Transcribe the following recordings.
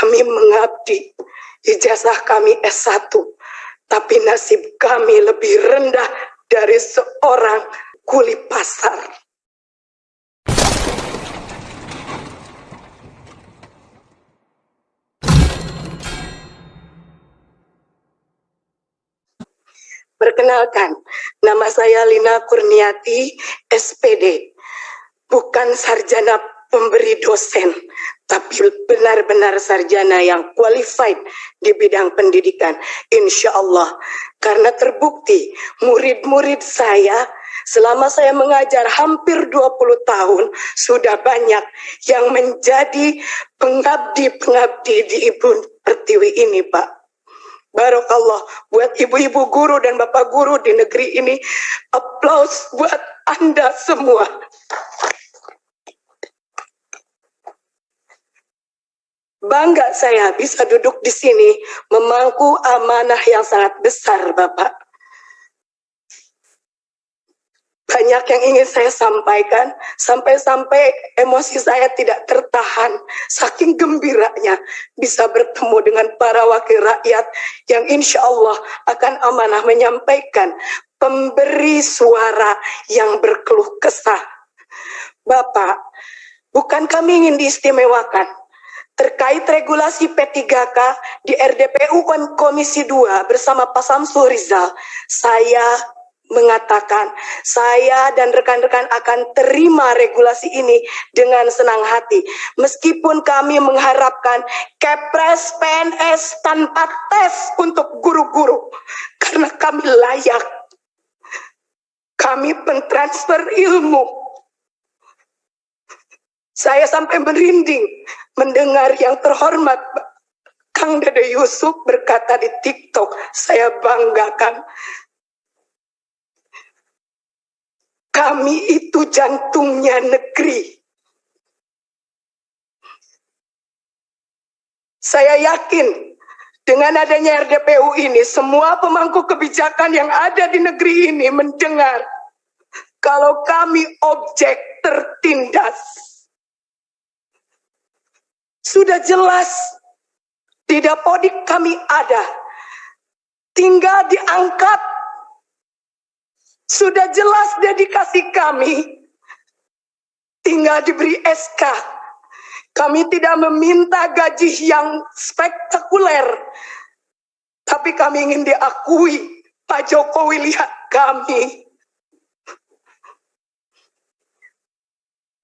Kami mengabdi, ijazah kami S1, tapi nasib kami lebih rendah dari seorang kuli pasar. Perkenalkan, nama saya Lina Kurniati, SPD. Bukan sarjana pemberi dosen, tapi benar-benar sarjana yang qualified di bidang pendidikan. Insya Allah, karena terbukti murid-murid saya selama saya mengajar hampir 20 tahun, sudah banyak yang menjadi pengabdi-pengabdi di Ibu Pertiwi ini, Pak. Barakallah buat ibu-ibu guru dan bapak guru di negeri ini. Aplaus buat Anda semua. Bangga saya bisa duduk di sini memangku amanah yang sangat besar, Bapak. Banyak yang ingin saya sampaikan, sampai-sampai emosi saya tidak tertahan. Saking gembiranya bisa bertemu dengan para wakil rakyat yang insya Allah akan amanah menyampaikan pemberi suara yang berkeluh kesah. Bapak, bukan kami ingin diistimewakan. Terkait regulasi P3K di RDPU Komisi 2 bersama Pak Samsul Rizal, saya mengatakan saya dan rekan-rekan akan terima regulasi ini dengan senang hati. Meskipun kami mengharapkan Kepres PNS tanpa tes untuk guru-guru, karena kami layak. Kami pentransfer ilmu. Saya sampai merinding mendengar yang terhormat Kang Dede Yusuf berkata di TikTok, saya banggakan. Kami itu jantungnya negeri. Saya yakin dengan adanya RDPU ini, semua pemangku kebijakan yang ada di negeri ini mendengar kalau kami objek tertindas. Sudah jelas di Dapodik kami ada, tinggal diangkat. Sudah jelas dedikasi kami, tinggal diberi SK. Kami tidak meminta gaji yang spektakuler, tapi kami ingin diakui. Pak Jokowi lihat kami.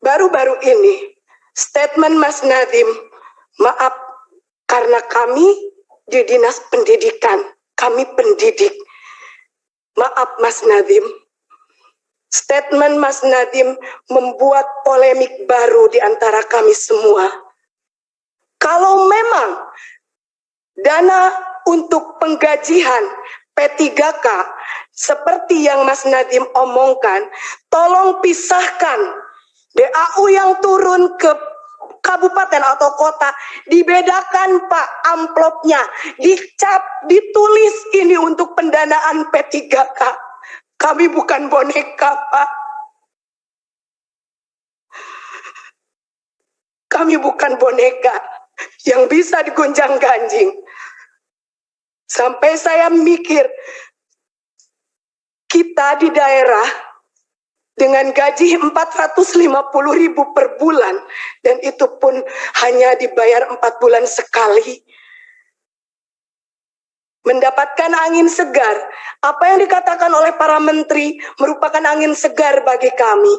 Baru-baru ini, statement Mas Nadiem, maaf, karena kami di Dinas Pendidikan, kami pendidik. Maaf Mas Nadiem, statement Mas Nadiem membuat polemik baru di antara kami semua. Kalau memang dana untuk penggajian P3K seperti yang Mas Nadiem omongkan, tolong pisahkan DAU yang turun ke kabupaten atau kota, dibedakan Pak amplopnya, dicap, ditulis ini untuk pendanaan P3K. Kami bukan boneka, Pak. Kami bukan boneka yang bisa digonjang-ganjing. Sampai saya mikir, kita di daerah dengan gaji 450.000 per bulan, dan itu pun hanya dibayar 4 bulan sekali. Mendapatkan angin segar, apa yang dikatakan oleh para menteri merupakan angin segar bagi kami.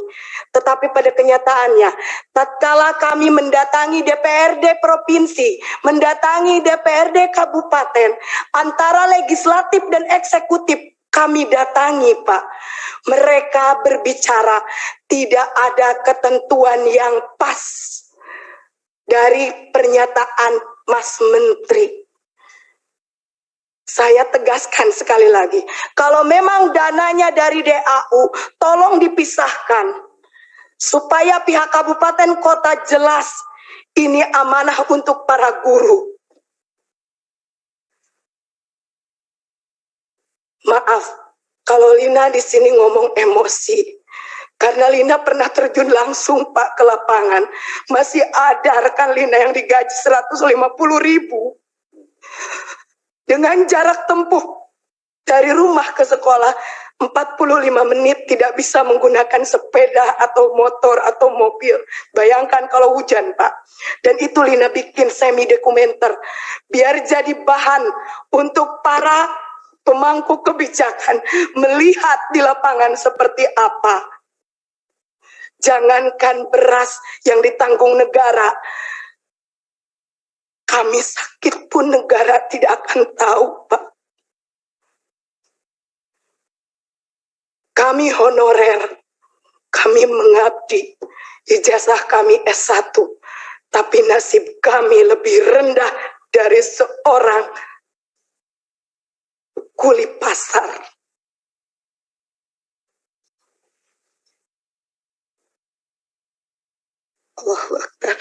Tetapi pada kenyataannya, tatkala kami mendatangi DPRD provinsi, mendatangi DPRD kabupaten, antara legislatif dan eksekutif, kami datangi Pak, mereka berbicara tidak ada ketentuan yang pas dari pernyataan Mas Menteri. Saya tegaskan sekali lagi, kalau memang dananya dari DAU, tolong dipisahkan supaya pihak kabupaten kota jelas ini amanah untuk para guru. Maaf, kalau Lina di sini ngomong emosi, Karena Lina pernah terjun langsung Pak ke lapangan. Masih ada rekan Lina yang digaji 150.000. Dengan jarak tempuh dari rumah ke sekolah 45 menit, tidak bisa menggunakan sepeda atau motor atau mobil. Bayangkan kalau hujan Pak. Dan itu Lina bikin semi dokumenter. Biar jadi bahan untuk para pemangku kebijakan melihat di lapangan seperti apa. Jangankan beras yang ditanggung negara, kami sakit pun negara tidak akan tahu, Pak. Kami honorer, kami mengabdi, ijazah kami S1, tapi nasib kami lebih rendah dari seorang kuli pasar. Allahu Akbar.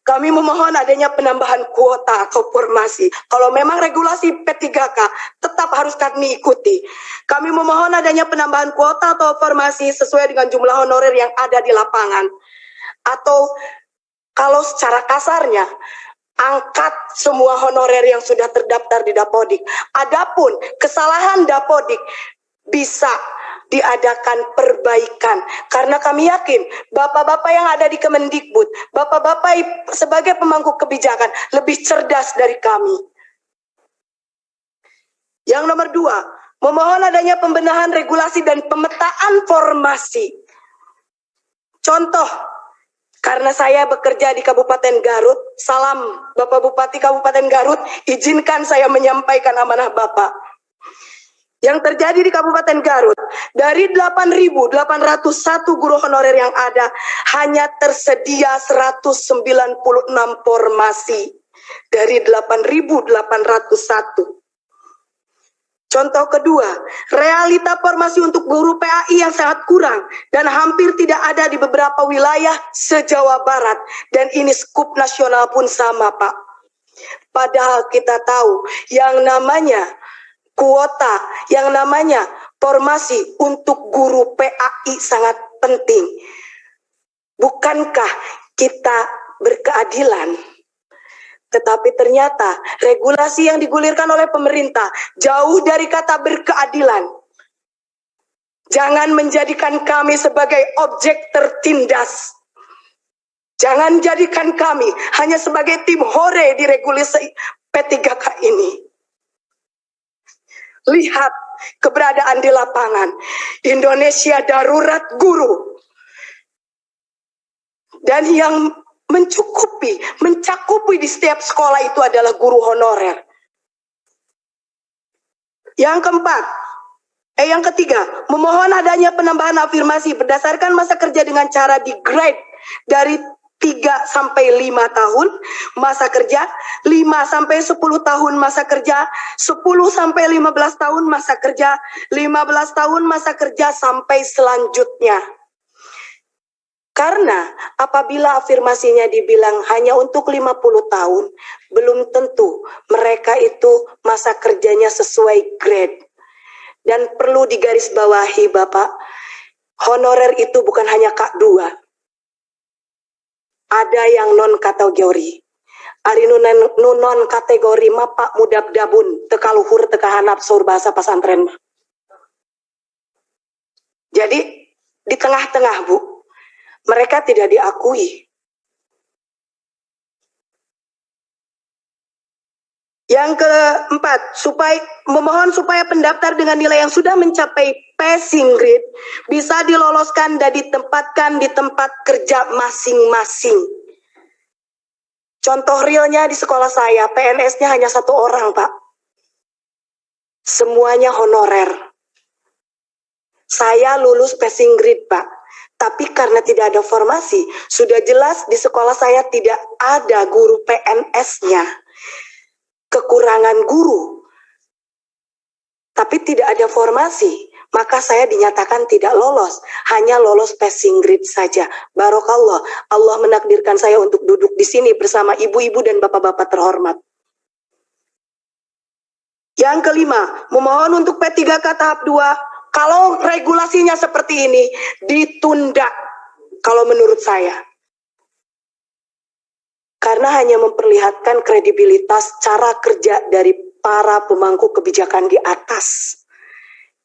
Kami memohon adanya penambahan kuota atau formasi. Kalau memang regulasi P3K tetap harus kami ikuti. Kami memohon adanya penambahan kuota atau formasi sesuai dengan jumlah honorer yang ada di lapangan. Atau kalau secara kasarnya, angkat semua honorer yang sudah terdaftar di Dapodik. Adapun kesalahan Dapodik bisa diadakan perbaikan, karena kami yakin bapak-bapak yang ada di Kemendikbud, bapak-bapak sebagai pemangku kebijakan lebih cerdas dari kami. Yang nomor 2, memohon adanya pembenahan regulasi dan pemetaan formasi. Contoh, karena saya bekerja di Kabupaten Garut, salam Bapak Bupati Kabupaten Garut, izinkan saya menyampaikan amanah Bapak. Yang terjadi di Kabupaten Garut, dari 8.801 guru honorer yang ada, hanya tersedia 196 formasi dari 8.801. Contoh kedua, realita formasi untuk guru PAI yang sangat kurang dan hampir tidak ada di beberapa wilayah se-Jawa Barat. Dan ini skup nasional pun sama, Pak. Padahal kita tahu yang namanya kuota, yang namanya formasi untuk guru PAI sangat penting. Bukankah kita berkeadilan? Tetapi ternyata regulasi yang digulirkan oleh pemerintah jauh dari kata berkeadilan. Jangan menjadikan kami sebagai objek tertindas. Jangan jadikan kami hanya sebagai tim hore di regulasi P3K ini. Lihat keberadaan di lapangan. Indonesia darurat guru. Dan yang mencakupi di setiap sekolah itu adalah guru honorer. Yang ketiga, memohon adanya penambahan afirmasi berdasarkan masa kerja dengan cara di grade dari 3 sampai 5 tahun masa kerja, 5 sampai 10 tahun masa kerja, 10 sampai 15 tahun masa kerja, 15 tahun masa kerja sampai selanjutnya. Karena apabila afirmasinya dibilang hanya untuk 50 tahun, belum tentu mereka itu masa kerjanya sesuai grade. Dan perlu digarisbawahi Bapak, honorer itu bukan hanya K2. Ada yang non kategori. Ari non kategori mapak mudab dabun tekaluhur tekahanap saur bahasa pasantren. Jadi di tengah-tengah Bu, mereka tidak diakui. Yang keempat, memohon supaya pendaftar dengan nilai yang sudah mencapai passing grade bisa diloloskan dan ditempatkan di tempat kerja masing-masing. Contoh realnya di sekolah saya, PNS-nya hanya 1 orang, Pak. Semuanya honorer. Saya lulus passing grade, Pak. Tapi karena tidak ada formasi, sudah jelas di sekolah saya tidak ada guru PNS-nya. Kekurangan guru, tapi tidak ada formasi, maka saya dinyatakan tidak lolos, hanya lolos passing grade saja. Barokallah, Allah menakdirkan saya untuk duduk di sini bersama ibu-ibu dan bapak-bapak terhormat. Yang kelima, memohon untuk P3K tahap 2, Kalau regulasinya seperti ini, ditunda kalau menurut saya. Karena hanya memperlihatkan kredibilitas cara kerja dari para pemangku kebijakan di atas.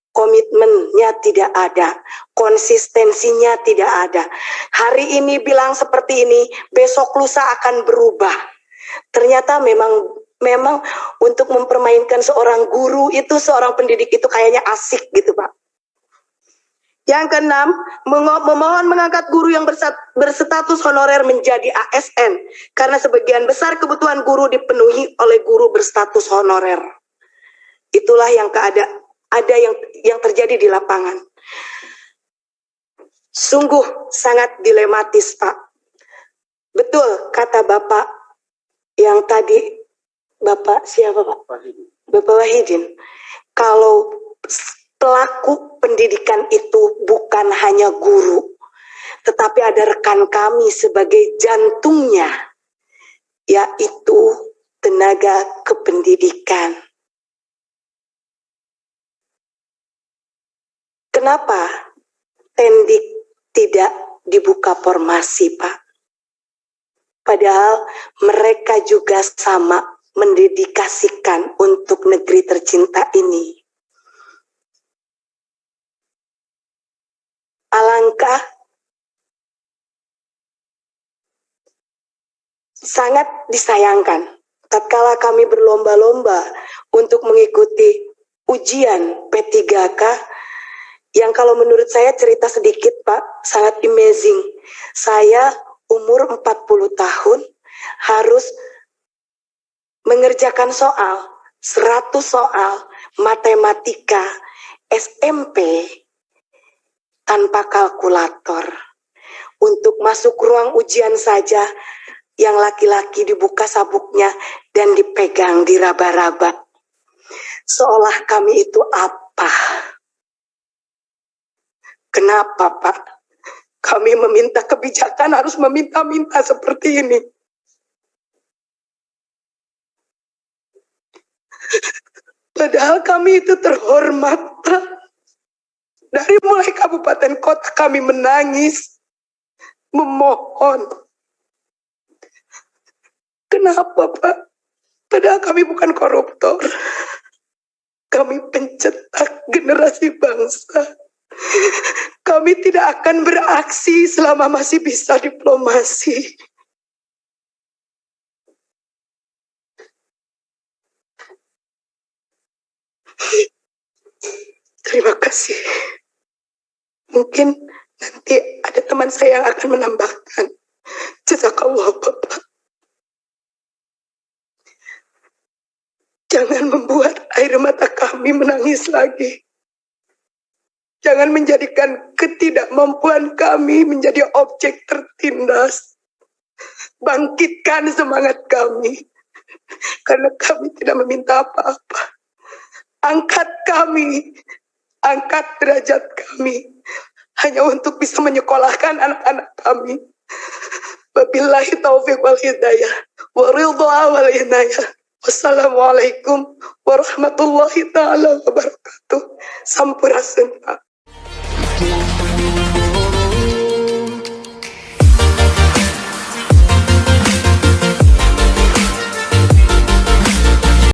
Komitmennya tidak ada, konsistensinya tidak ada. Hari ini bilang seperti ini, besok lusa akan berubah. Ternyata memang untuk mempermainkan seorang guru itu, seorang pendidik itu kayaknya asik gitu Pak. Yang keenam, memohon mengangkat guru yang berstatus honorer menjadi ASN karena sebagian besar kebutuhan guru dipenuhi oleh guru berstatus honorer. Itulah yang ada yang terjadi di lapangan. Sungguh sangat dilematis, Pak. Betul kata Bapak yang tadi, Bapak siapa Pak? Bapak Wahidin. Kalau pelaku pendidikan itu bukan hanya guru, tetapi ada rekan kami sebagai jantungnya, yaitu tenaga kependidikan. Kenapa Tendik tidak dibuka formasi, Pak? Padahal mereka juga sama mendedikasikan untuk negeri tercinta ini. Alangkah sangat disayangkan tatkala kami berlomba-lomba untuk mengikuti ujian P3K yang kalau menurut saya cerita sedikit Pak, sangat amazing. Saya umur 40 tahun harus mengerjakan soal 100 soal matematika SMP tanpa kalkulator. Untuk masuk ruang ujian saja, yang laki-laki dibuka sabuknya dan dipegang diraba-raba. Seolah kami itu apa? Kenapa, Pak? Kami meminta kebijakan harus meminta-minta seperti ini. Padahal kami itu terhormat, Pak. Dari mulai kabupaten kota kami menangis, memohon. Kenapa Pak? Padahal kami bukan koruptor. Kami pencetak generasi bangsa. Kami tidak akan beraksi selama masih bisa diplomasi. Terima kasih. Mungkin nanti ada teman saya yang akan menambahkan. Jazakallah Bapak. Jangan membuat air mata kami menangis lagi. Jangan menjadikan ketidakmampuan kami menjadi objek tertindas. Bangkitkan semangat kami. Karena kami tidak meminta apa-apa. Angkat kami. Angkat derajat kami. Hanya untuk bisa menyekolahkan anak-anak kami. Wabillahi taufiq wal hidayah. Wa ridha wal inayah. Wassalamualaikum warahmatullahi ta'ala wabarakatuh. Sampurasun Pak.